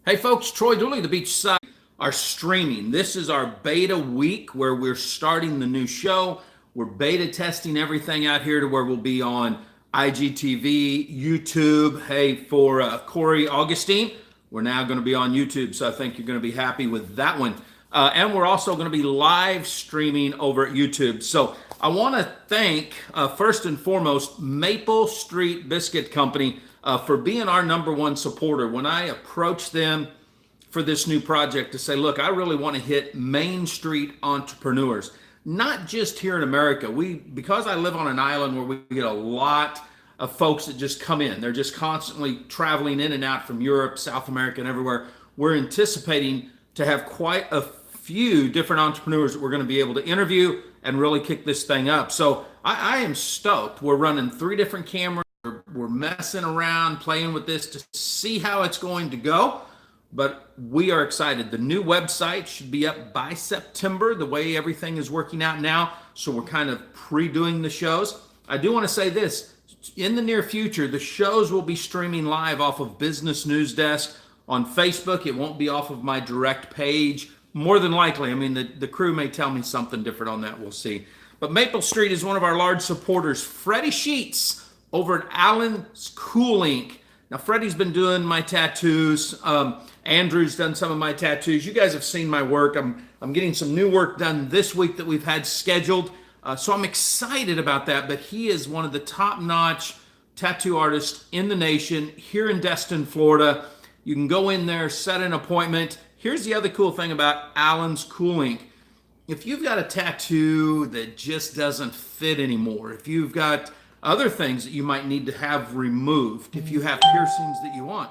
Hey folks, Troy Dooley, the Beachside, are streaming. This is our beta week where we're starting the new show. We're beta testing everything out here to where we'll be on IGTV, YouTube. Hey, for Corey Augustine, we're now going to be on YouTube, so I think you're going to be happy with that one. And we're also going to be live streaming over at YouTube. So I want to thank, first and foremost, Maple Street Biscuit Company for being our number one supporter. When I approached them for this new project to say, look, I really want to hit Main Street entrepreneurs, not just here in America. Because I live on an island where we get a lot of folks that just come in. They're just constantly traveling in and out from Europe, South America, and everywhere. We're anticipating to have quite a few different entrepreneurs that we're going to be able to interview and really kick this thing up. So I am stoked. We're running 3 different cameras. We're messing around, playing with this to see how it's going to go. But we are excited. The new website should be up by September, the way everything is working out now. So we're kind of pre-doing the shows. I do want to say this. In the near future, the shows will be streaming live off of Business News Desk on Facebook. It won't be off of my direct page. More than likely. I mean, the crew may tell me something different on that. We'll see. But Maple Street is one of our large supporters. Freddie Sheets over at Allen's Cool Ink. Now, Freddie's been doing my tattoos. Andrew's done some of my tattoos. You guys have seen my work. I'm getting some new work done this week that we've had scheduled. So I'm excited about that. But he is one of the top-notch tattoo artists in the nation here in Destin, Florida. You can go in there, set an appointment. Here's the other cool thing about Allen's Cool Ink. If you've got a tattoo that just doesn't fit anymore, if you've got other things that you might need to have removed, if you have piercings that you want,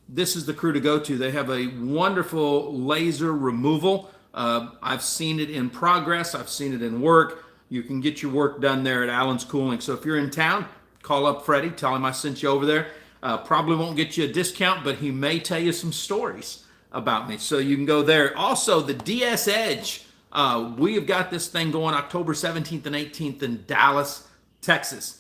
this is the crew to go to. They have a wonderful laser removal. I've seen it in progress. I've seen it in work. You can get your work done there at Allen's Cool Ink. So if you're in town, call up Freddie. Tell him I sent you over there. Probably won't get you a discount, but he may tell you some stories about me. So you can go there. Also, the DS Edge. We have got this thing going October 17th and 18th in Dallas, Texas.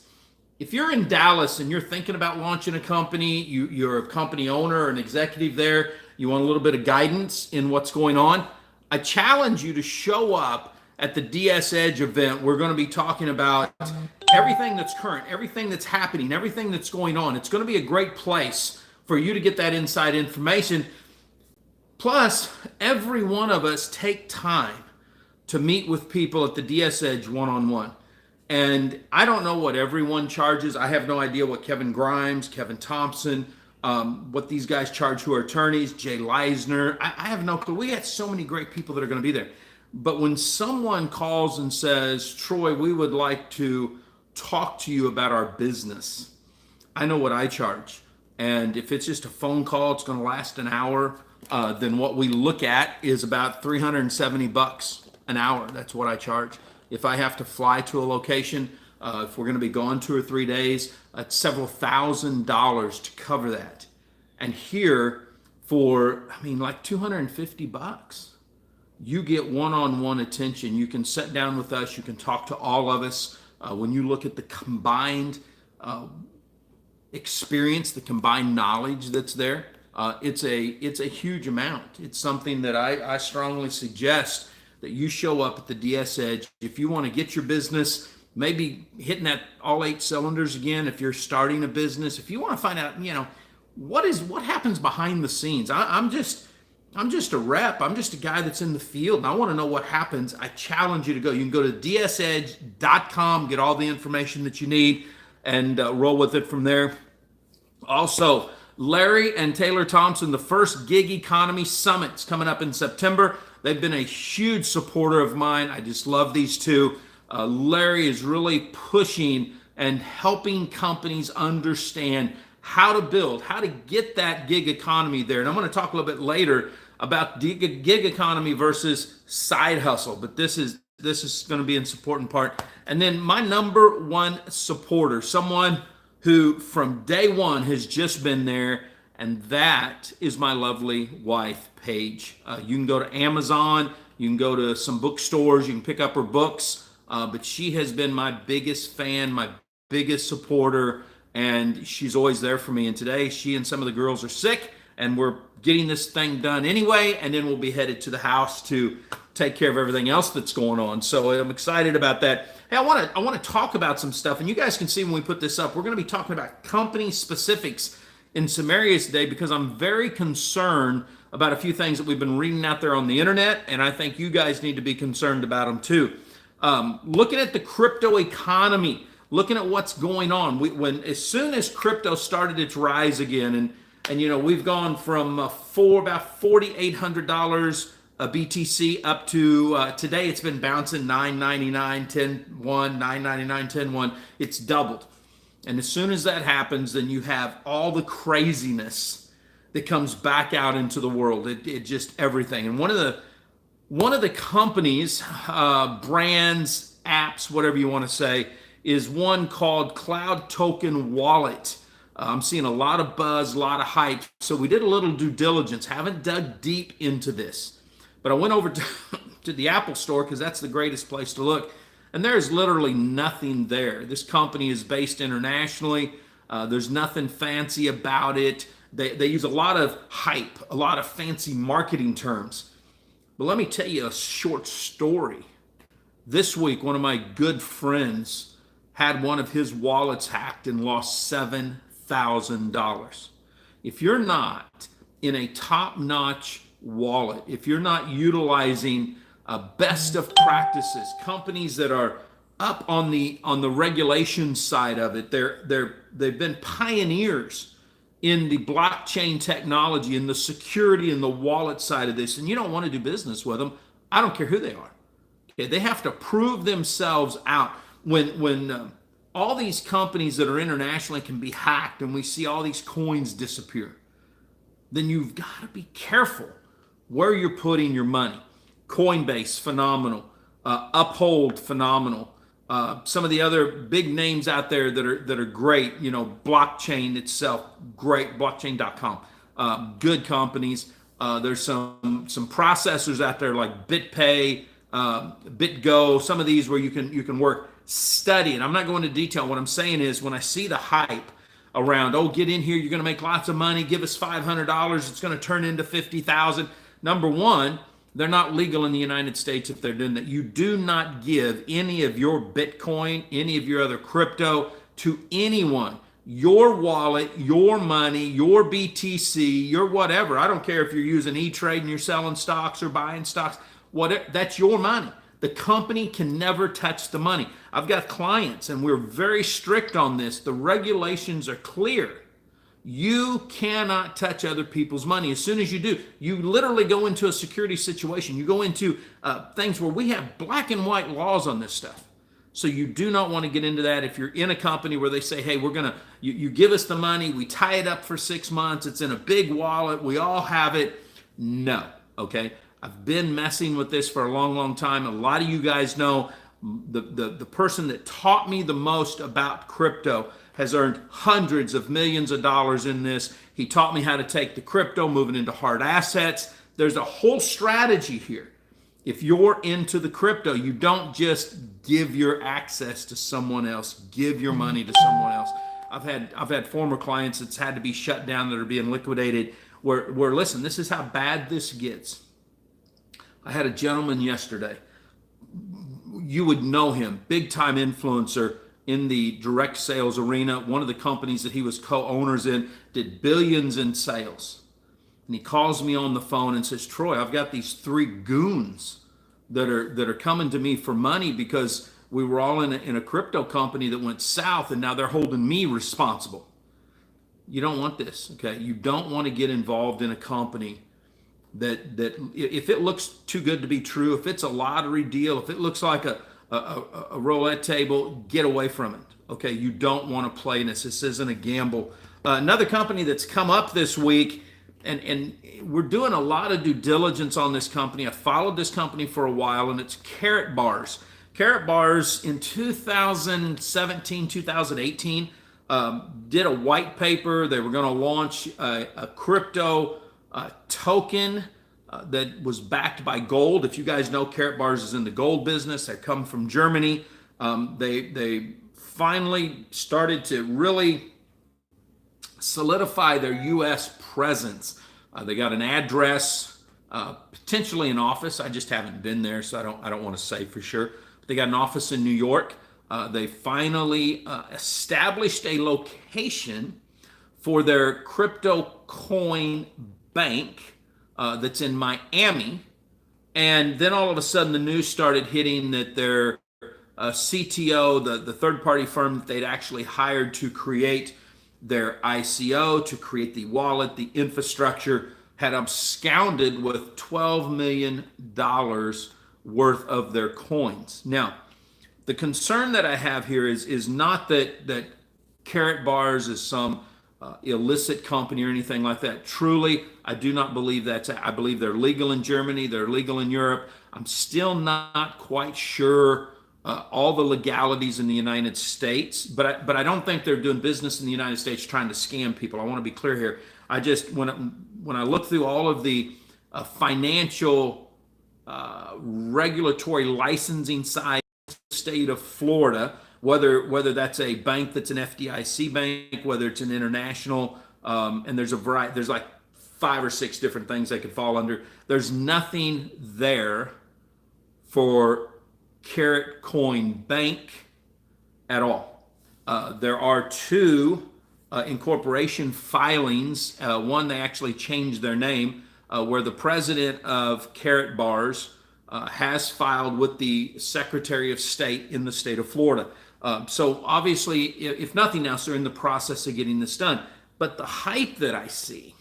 If you're in Dallas and you're thinking about launching a company, you're a company owner or an executive there, you want a little bit of guidance in what's going on, I challenge you to show up at the DS Edge event. We're going to be talking about everything that's current, everything that's happening, everything that's going on. It's going to be a great place for you to get that inside information. Plus, every one of us take time to meet with people at the DS Edge one-on-one. And I don't know what everyone charges. I have no idea what Kevin Grimes, Kevin Thompson, what these guys charge who are attorneys, Jay Leisner. I have no clue. We got so many great people that are going to be there. But when someone calls and says, Troy, we would like to talk to you about our business, I know what I charge. And if it's just a phone call, it's going to last an hour. Then what we look at is about $370 an hour. That's what I charge. If I have to fly to a location, if we're going to be gone 2 or 3 days, it's several $1,000s to cover that. And here for, like $250, you get one-on-one attention. You can sit down with us. You can talk to all of us. When you look at the combined experience, the combined knowledge that's there, it's a huge amount. It's something that I strongly suggest that you show up at the DS Edge. If you want to get your business maybe hitting that all 8 cylinders again, if you're starting a business, if you want to find out, what happens behind the scenes. I'm just a rep. I'm just a guy that's in the field, and I want to know what happens. I challenge you to go. You can go to dsedge.com, get all the information that you need, and roll with it from there. Also, Larry and Taylor Thompson, the first Gig Economy Summit is coming up in September. They've been a huge supporter of mine. I just love these two. Larry is really pushing and helping companies understand how to build, how to get that gig economy there. And I'm going to talk a little bit later about gig economy versus side hustle. But this is going to be an important part. And then my number one supporter, someone who from day one has just been there, and that is my lovely wife, Paige. You can go to Amazon, you can go to some bookstores, you can pick up her books, but she has been my biggest fan, my biggest supporter, and she's always there for me. And today, she and some of the girls are sick. and we're getting this thing done anyway, and then we'll be headed to the house to take care of everything else that's going on. So I'm excited about that. Hey, I want to talk about some stuff, and you guys can see when we put this up, we're going to be talking about company specifics in some areas today, because I'm very concerned about a few things that we've been reading out there on the internet, and I think you guys need to be concerned about them too. Looking at the crypto economy, looking at what's going on. As soon as crypto started its rise again, and you know, we've gone from about $4,800 a BTC up to today it's been bouncing 999, 10.1, 999, 10.1. It's doubled. And as soon as that happens, then you have all the craziness that comes back out into the world. It just everything. And one of the companies, brands, apps, whatever you want to say, is one called Cloud Token Wallet. I'm seeing a lot of buzz, a lot of hype. So we did a little due diligence. Haven't dug deep into this, but I went over to the Apple Store, because that's the greatest place to look. And there's literally nothing there. This company is based internationally. There's nothing fancy about it. They use a lot of hype, a lot of fancy marketing terms. But let me tell you a short story. This week, one of my good friends had one of his wallets hacked and lost $7,000. If you're not in a top-notch wallet, if you're not utilizing best of practices, companies that are up on the regulation side of it, they've been pioneers in the blockchain technology and the security and the wallet side of this, and you don't want to do business with them. I don't care who they are. Okay, they have to prove themselves out. When all these companies that are internationally can be hacked, and we see all these coins disappear, then you've got to be careful where you're putting your money. Coinbase, phenomenal. Uphold, phenomenal. Some of the other big names out there that are great. You know, blockchain itself, great. Blockchain.com, good companies. There's some processors out there like BitPay, BitGo. Some of these where you can work. Study, and I'm not going into detail. What I'm saying is, when I see the hype around, oh, get in here, you're going to make lots of money. Give us $500. It's going to turn into $50,000. Number one, they're not legal in the United States if they're doing that. You do not give any of your Bitcoin, any of your other crypto to anyone. Your wallet, your money, your BTC, your whatever. I don't care if you're using E-Trade and you're selling stocks or buying stocks. Whatever, that's your money. The company can never touch the money. I've got clients, and we're very strict on this. The regulations are clear. You cannot touch other people's money. As soon as you do, you literally go into a security situation. You go into things where we have black and white laws on this stuff. So you do not want to get into that. If you're in a company where they say, hey, you give us the money, we tie it up for 6 months, it's in a big wallet, we all have it. No, okay? I've been messing with this for a long, long time. A lot of you guys know the person that taught me the most about crypto has earned hundreds of millions of dollars in this. He taught me how to take the crypto, moving into hard assets. There's a whole strategy here. If you're into the crypto, you don't just give your access to someone else, give your money to someone else. I've had former clients that's had to be shut down, that are being liquidated, where listen, this is how bad this gets. I had a gentleman yesterday. You would know him, big time influencer in the direct sales arena. One of the companies that he was co-owners in did billions in sales. And he calls me on the phone and says, Troy, I've got these 3 goons that are coming to me for money because we were all in a crypto company that went south, and now they're holding me responsible. You don't want this, okay? You don't want to get involved in a company that if it looks too good to be true, if it's a lottery deal, if it looks like a roulette table, get away from it. Okay, you don't want to play in this. This isn't a gamble. Another company that's come up this week, and we're doing a lot of due diligence on this company. I followed this company for a while, and it's Carrot Bars. Carrot Bars in 2017, 2018 did a white paper. They were going to launch a crypto token that was backed by gold. If you guys know, Carrot Bars is in the gold business. They come from Germany. They finally started to really solidify their U.S. presence. They got an address, potentially an office. I just haven't been there, so I don't want to say for sure. But they got an office in New York. They finally established a location for their crypto coin bank that's in Miami. And then all of a sudden the news started hitting that their CTO, the third party firm that they'd actually hired to create their ICO, to create the wallet, the infrastructure, had absconded with $12 million worth of their coins. Now, the concern that I have here is not that Carrot Bars is some illicit company or anything like that. Truly, I do not believe that's. I believe they're legal in Germany. They're legal in Europe. I'm still not quite sure all the legalities in the United States, but I don't think they're doing business in the United States trying to scam people. I want to be clear here. I just when I look through all of the financial regulatory licensing side of the state of Florida, whether that's a bank that's an FDIC bank, whether it's an international, and there's a variety, there's like 5 or 6 different things they could fall under. There's nothing there for Carrot Coin Bank at all. There are 2 incorporation filings. One, they actually changed their name, where the president of Carrot Bars has filed with the Secretary of State in the state of Florida. So obviously, if nothing else, they're in the process of getting this done. But the hype that I see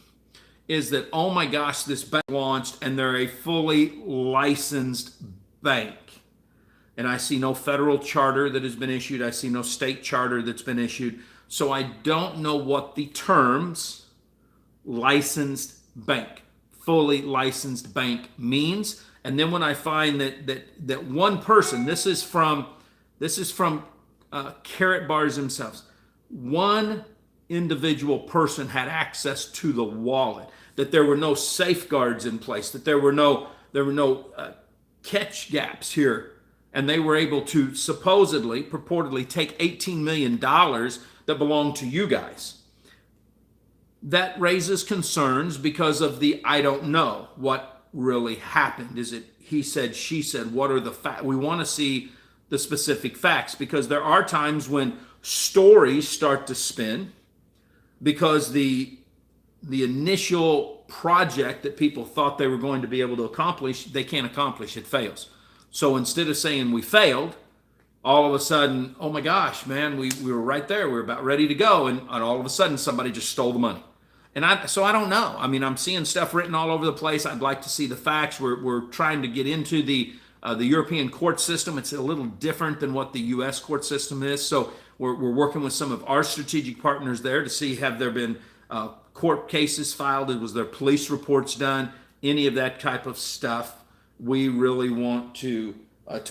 is that, oh my gosh, this bank launched and they're a fully licensed bank. And I see no federal charter that has been issued. I see no state charter that's been issued. So I don't know what the terms licensed bank, fully licensed bank means. And then when I find that one person, this is from Carrot Bars themselves, one individual person had access to the wallet, that there were no safeguards in place, that there were no catch gaps here, and they were able to purportedly take $18 million that belonged to you guys. That raises concerns because of the I don't know what really happened. Is it he said, she said? What are the facts? We want to see the specific facts, because there are times when stories start to spin because the initial project that people thought they were going to be able to accomplish, they can't accomplish. It fails. So instead of saying we failed, all of a sudden, oh my gosh, man, we were right there. We were about ready to go. And all of a sudden, somebody just stole the money. So I don't know. I mean, I'm seeing stuff written all over the place. I'd like to see the facts. We're trying to get into the European court system. It's a little different than what the U.S. court system is. So we're working with some of our strategic partners there to see, have there been court cases filed? Was there police reports done? Any of that type of stuff. We really want to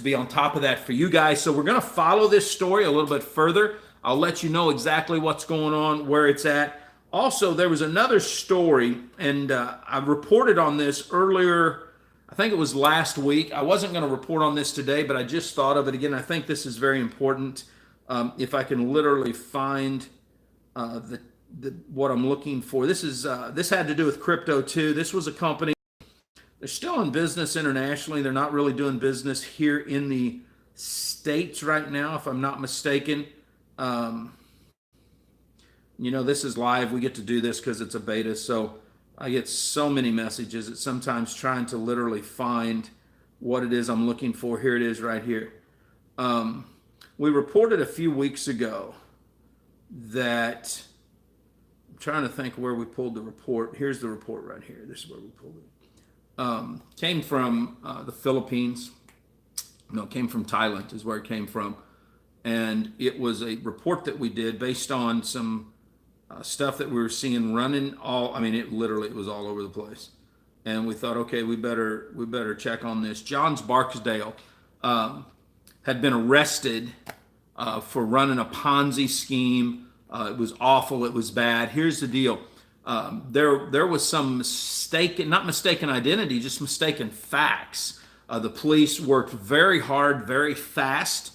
be on top of that for you guys. So we're going to follow this story a little bit further. I'll let you know exactly what's going on, where it's at. Also, there was another story, and I reported on this earlier. I think it was last week. I wasn't going to report on this today, but I just thought of it again. I think this is very important. If I can literally find what I'm looking for. This had to do with crypto too. This was a company. They're still in business internationally. They're not really doing business here in the States right now, if I'm not mistaken. This is live. We get to do this because it's a beta. So I get so many messages that sometimes trying to literally find what it is I'm looking for. Here it is right here. We reported a few weeks ago that, I'm trying to think where we pulled the report. Here's the report right here. This is where we pulled it. Came from the Philippines. No, it came from Thailand is where it came from. And it was a report that we did based on some stuff that we were seeing running it was all over the place. And we thought, okay, we better check on this. Johns Barksdale had been arrested for running a Ponzi scheme. It was awful. It was bad. Here's the deal. There was some not mistaken identity, just mistaken facts. The police worked very hard, very fast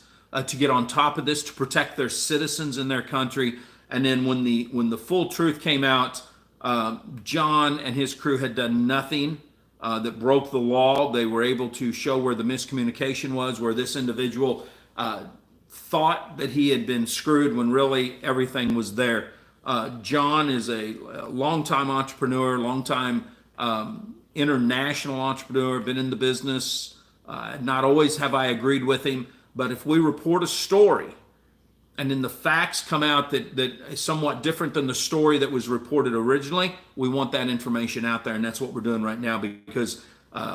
to get on top of this, to protect their citizens in their country. And then when the full truth came out, John and his crew had done nothing that broke the law. They were able to show where the miscommunication was, where this individual thought that he had been screwed when really everything was there. John is a longtime entrepreneur, longtime international entrepreneur, been in the business. Not always have I agreed with him, but if we report a story and then the facts come out that is somewhat different than the story that was reported originally, we want that information out there, and that's what we're doing right now, because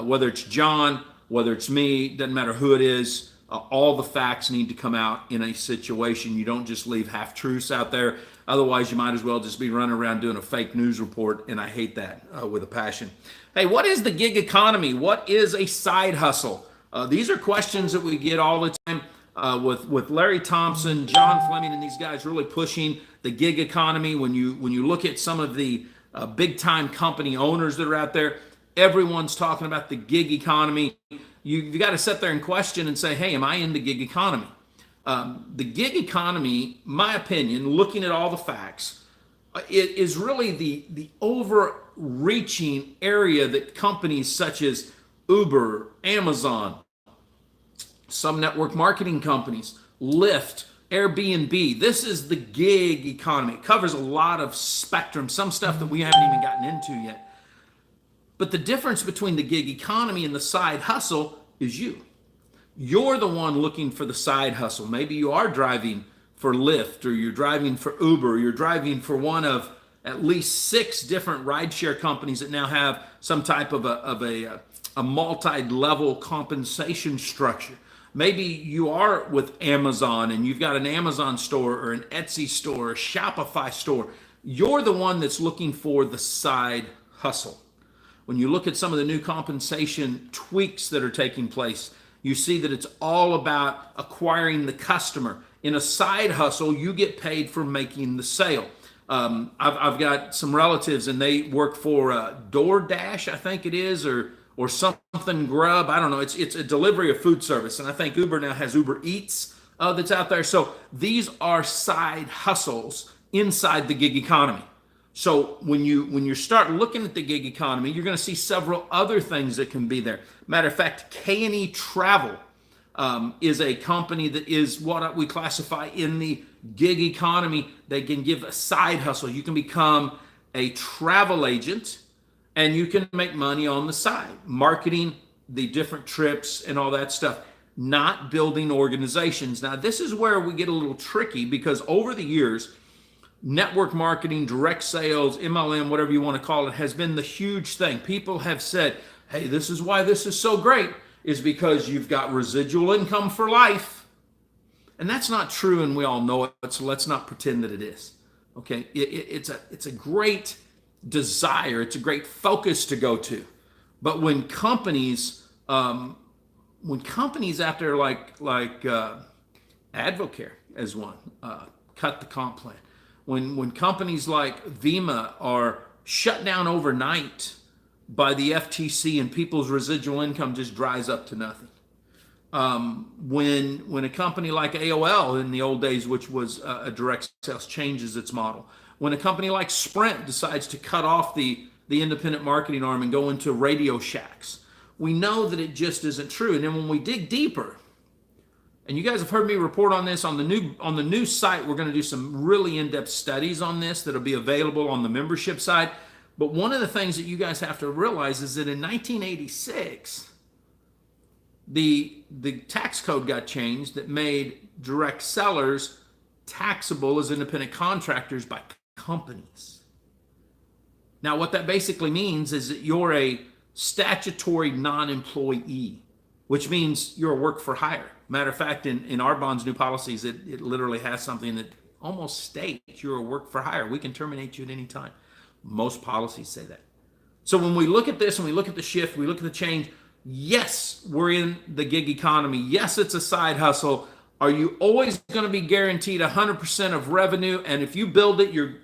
whether it's John, whether it's me, doesn't matter who it is, all the facts need to come out in a situation. You don't just leave half-truths out there. Otherwise, you might as well just be running around doing a fake news report, and I hate that with a passion. Hey, what is the gig economy? What is a side hustle? These are questions that we get all the time. With Larry Thompson, John Fleming, and these guys really pushing the gig economy. When you look at some of the big time company owners that are out there, everyone's talking about the gig economy. You got to sit there and question and say, hey, am I in the gig economy? The gig economy, my opinion, looking at all the facts, it is really the overreaching area that companies such as Uber, Amazon, some network marketing companies, Lyft, Airbnb. This is the gig economy. It covers a lot of spectrum, some stuff that we haven't even gotten into yet. But the difference between the gig economy and the side hustle is you. You're the one looking for the side hustle. Maybe you are driving for Lyft, or you're driving for Uber, or you're driving for one of at least 6 different rideshare companies that now have some type of a multi-level compensation structure. Maybe you are with Amazon and you've got an Amazon store or an Etsy store or a Shopify store. You're the one that's looking for the side hustle. When you look at some of the new compensation tweaks that are taking place, you see that it's all about acquiring the customer. In a side hustle, you get paid for making the sale. I've got some relatives and they work for DoorDash, I think it is, or something Grub. I don't know. It's a delivery of food service. And I think Uber now has Uber Eats that's out there. So these are side hustles inside the gig economy. So when you start looking at the gig economy, you're going to see several other things that can be there. Matter of fact, K&E Travel is a company that is what we classify in the gig economy. They can give a side hustle. You can become a travel agent and you can make money on the side, marketing the different trips and all that stuff, not building organizations. Now, this is where we get a little tricky, because over the years, network marketing, direct sales, MLM, whatever you want to call it, has been the huge thing. People have said, hey, this is why this is so great, is because you've got residual income for life. And that's not true, and we all know it, so let's not pretend that it is. Okay, it's a great desire, it's a great focus to go to. But when companies out there like Advocare as one, cut the comp plan. When companies like Vima are shut down overnight by the FTC and people's residual income just dries up to nothing. When a company like AOL in the old days, which was a direct sales, changes its model. When a company like Sprint decides to cut off the independent marketing arm and go into Radio Shacks, we know that it just isn't true. And then when we dig deeper, and you guys have heard me report on this on the new site, we're going to do some really in-depth studies on this that'll be available on the membership side. But one of the things that you guys have to realize is that in 1986, the tax code got changed that made direct sellers taxable as independent contractors by companies. Now, what that basically means is that you're a statutory non-employee, which means you're a work for hire. Matter of fact, in our bonds new policies, it literally has something that almost states you're a work for hire. We can terminate you at any time. Most policies say that. So when we look at this and we look at the shift, we look at the change, yes, we're in the gig economy. Yes, it's a side hustle. Are you always going to be guaranteed 100% of revenue? And if you build it, your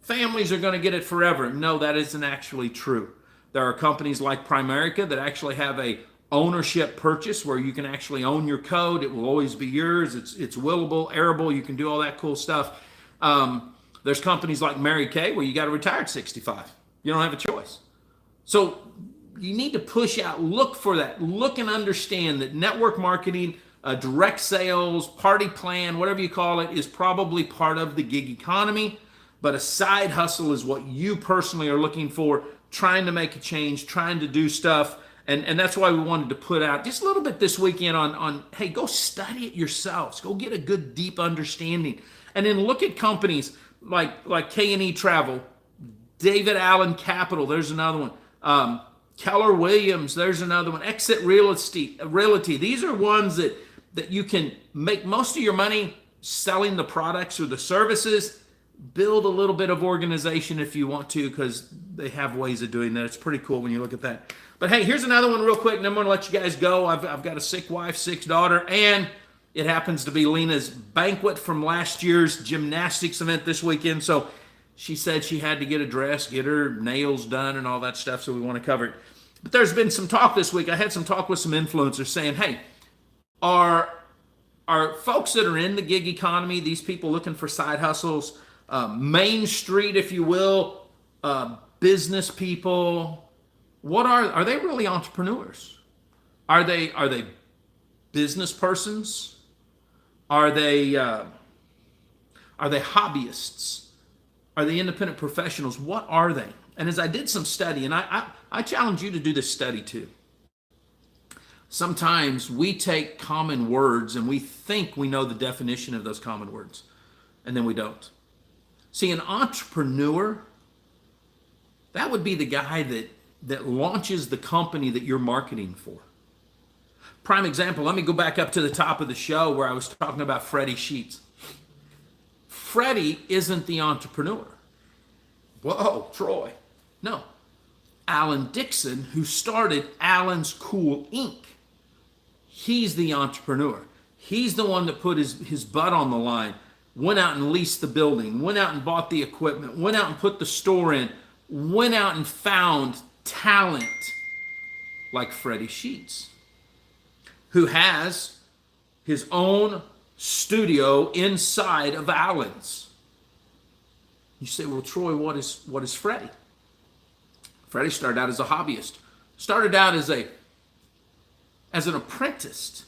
families are going to get it forever. No, that isn't actually true. There are companies like Primerica that actually have a ownership purchase where you can actually own your code. It will always be yours. It's willable, arable. You can do all that cool stuff. There's companies like Mary Kay where you got to retire at 65. You don't have a choice. So you need to push out, look for that, look and understand that network marketing, direct sales, party plan, whatever you call it, is probably part of the gig economy. But a side hustle is what you personally are looking for, trying to make a change, trying to do stuff. And that's why we wanted to put out just a little bit this weekend on hey, go study it yourselves. Go get a good, deep understanding. And then look at companies like K&E Travel, David Allen Capital, there's another one. Keller Williams, there's another one. Exit Realty. These are ones that you can make most of your money selling the products or the services. Build a little bit of organization if you want to, because they have ways of doing that. It's pretty cool when you look at that. But hey, here's another one real quick, and I'm going to let you guys go. I've got a sick wife, sick daughter, and it happens to be Lena's banquet from last year's gymnastics event this weekend. So she said she had to get a dress, get her nails done, and all that stuff, so we want to cover it. But there's been some talk this week. I had some talk with some influencers saying, hey, are folks that are in the gig economy, these people looking for side hustles, Main Street, if you will, business people, are they really entrepreneurs? Are they business persons? Are they hobbyists? Are they independent professionals? What are they? And as I did some study, and I challenge you to do this study too. Sometimes we take common words and we think we know the definition of those common words, and then we don't. See, an entrepreneur, that would be the guy that launches the company that you're marketing for. Prime example, let me go back up to the top of the show where I was talking about Freddie Sheets. Freddie isn't the entrepreneur. Whoa, Troy. No. Alan Dixon, who started Alan's Cool Inc., he's the entrepreneur. He's the one that put his butt on the line, went out and leased the building, went out and bought the equipment, went out and put the store in, went out and found talent like Freddie Sheets, who has his own studio inside of Alan's. You say, well, Troy, what is Freddie? Freddie started out as a hobbyist. Started out as an apprentice.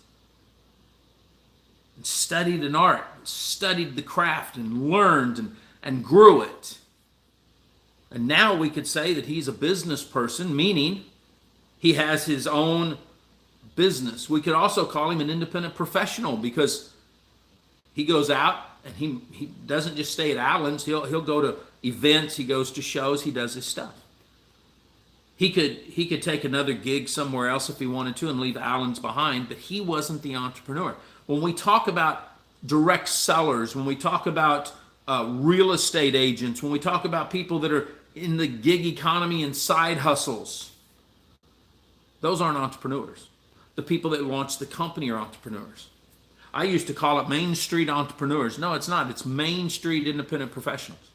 And studied an art, studied the craft, and learned and grew it. And now we could say that he's a business person, meaning he has his own business. We could also call him an independent professional because he goes out and he doesn't just stay at Allen's. He'll go to events, he goes to shows, he does his stuff. He could take another gig somewhere else if he wanted to and leave Allen's behind, but he wasn't the entrepreneur. When we talk about direct sellers, when we talk about real estate agents, when we talk about people that are in the gig economy and side hustles, those aren't entrepreneurs. The people that launch the company are entrepreneurs. I used to call it Main Street entrepreneurs. No, it's not. It's Main Street independent professionals.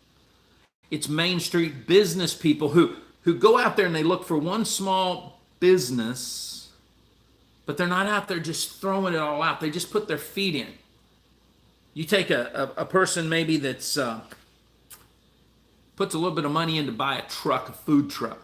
It's Main Street business people who go out there and they look for one small business, but they're not out there just throwing it all out. They just put their feet in. You take a person maybe that's puts a little bit of money in to buy a truck, a food truck.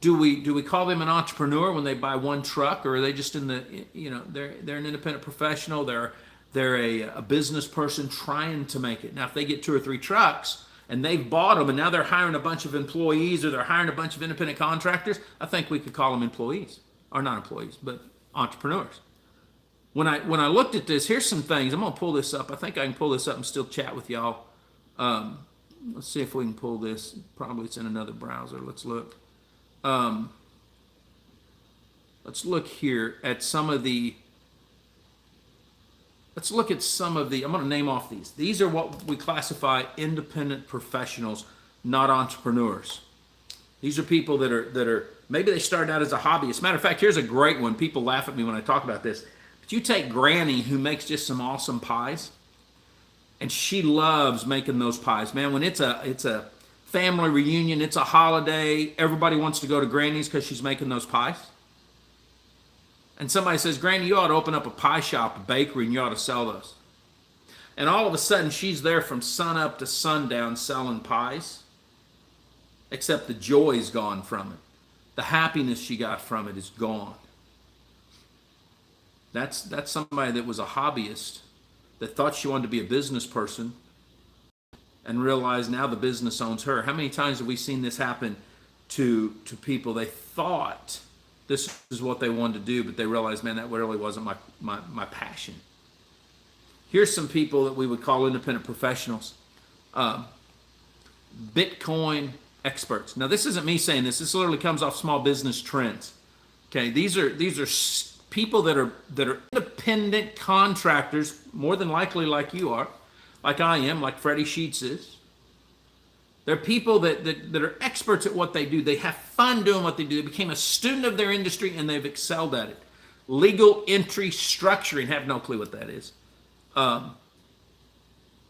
Do we call them an entrepreneur when they buy one truck, or are they just in the, they're an independent professional, they're a business person trying to make it. Now, if they get 2 or 3 trucks and they've bought them and now they're hiring a bunch of employees or they're hiring a bunch of independent contractors, I think we could call them employees, or not employees, but entrepreneurs. When I looked at this, here's some things. I'm going to pull this up. I think I can pull this up and still chat with y'all. Let's see if we can pull this. Probably it's in another browser. Let's look. Let's look here at some of the, I'm going to name off these. These are what we classify independent professionals, not entrepreneurs. These are people that are maybe they started out as a hobbyist. Matter of fact, here's a great one. People laugh at me when I talk about this. But you take Granny, who makes just some awesome pies, and she loves making those pies. Man, when it's a family reunion, it's a holiday, everybody wants to go to Granny's because she's making those pies. And somebody says, Granny, you ought to open up a pie shop, a bakery, and you ought to sell those. And all of a sudden, she's there from sun up to sundown selling pies, except the joy's gone from it. The happiness she got from it is gone. That's somebody that was a hobbyist that thought she wanted to be a business person and realized now the business owns her. How many times have we seen this happen to people? They thought this is what they wanted to do, but they realized, man, that really wasn't my passion. Here's some people that we would call independent professionals. Bitcoin experts. Now, this isn't me saying this. This literally comes off Small Business Trends. Okay, these are people that are independent contractors, more than likely like you are, like I am, like Freddie Sheets is. They're people that are experts at what they do. They have fun doing what they do. They became a student of their industry and they've excelled at it. Legal entry structuring, have no clue what that is.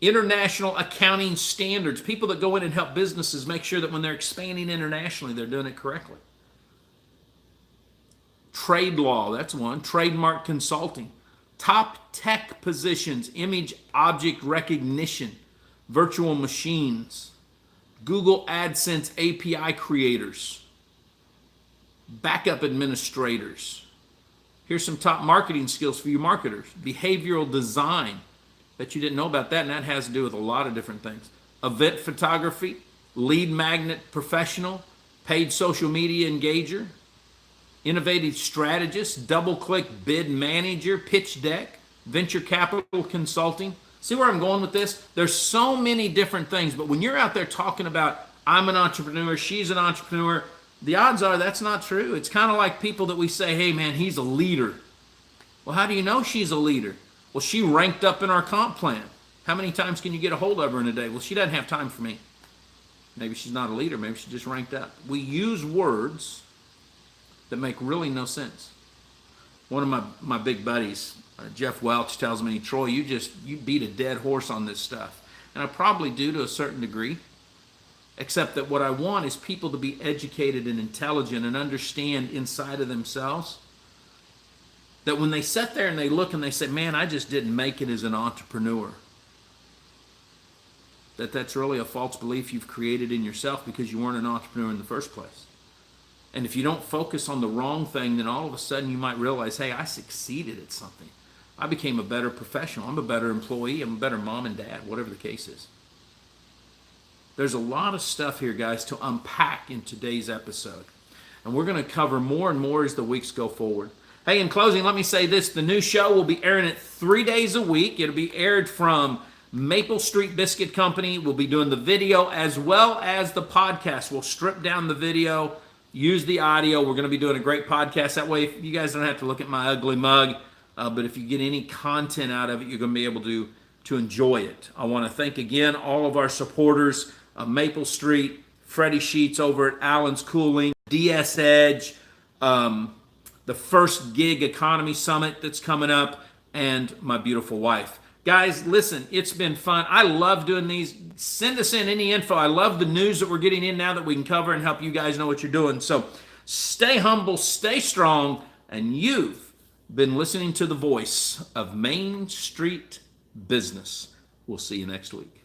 International accounting standards, people that go in and help businesses make sure that when they're expanding internationally, they're doing it correctly. Trade law, that's one. Trademark consulting. Top tech positions, image object recognition, virtual machines, Google AdSense API creators, backup administrators. Here's some top marketing skills for you marketers. Behavioral design. Bet you didn't know about that, and that has to do with a lot of different things. Event photography, lead magnet professional, paid social media engager, innovative strategist, double-click bid manager, pitch deck, venture capital consulting. See where I'm going with this? There's so many different things, but when you're out there talking about, I'm an entrepreneur, she's an entrepreneur, the odds are that's not true. It's kind of like people that we say, hey man, he's a leader. Well, how do you know she's a leader? Well, she ranked up in our comp plan. How many times can you get a hold of her in a day? Well, she doesn't have time for me. Maybe she's not a leader. Maybe she just ranked up. We use words that make really no sense. One of my big buddies, Jeff Welch, tells me, Troy, you beat a dead horse on this stuff. And I probably do to a certain degree, except that what I want is people to be educated and intelligent and understand inside of themselves that when they sit there and they look and they say, man, I just didn't make it as an entrepreneur, that's really a false belief you've created in yourself because you weren't an entrepreneur in the first place. And if you don't focus on the wrong thing, then all of a sudden you might realize, hey, I succeeded at something. I became a better professional. I'm a better employee. I'm a better mom and dad, whatever the case is. There's a lot of stuff here, guys, to unpack in today's episode. And we're going to cover more and more as the weeks go forward. Hey, in closing, let me say this. The new show will be airing it 3 days a week. It'll be aired from Maple Street Biscuit Company. We'll be doing the video as well as the podcast. We'll strip down the video, use the audio. We're going to be doing a great podcast. That way, you guys don't have to look at my ugly mug. But if you get any content out of it, you're going to be able to enjoy it. I want to thank again all of our supporters, Maple Street, Freddie Sheets over at Allen's Cooling, DS Edge, the First Gig Economy Summit that's coming up, and my beautiful wife. Guys, listen, it's been fun. I love doing these. Send us in any info. I love the news that we're getting in now that we can cover and help you guys know what you're doing. So stay humble, stay strong, and you've been listening to the voice of Main Street Business. We'll see you next week.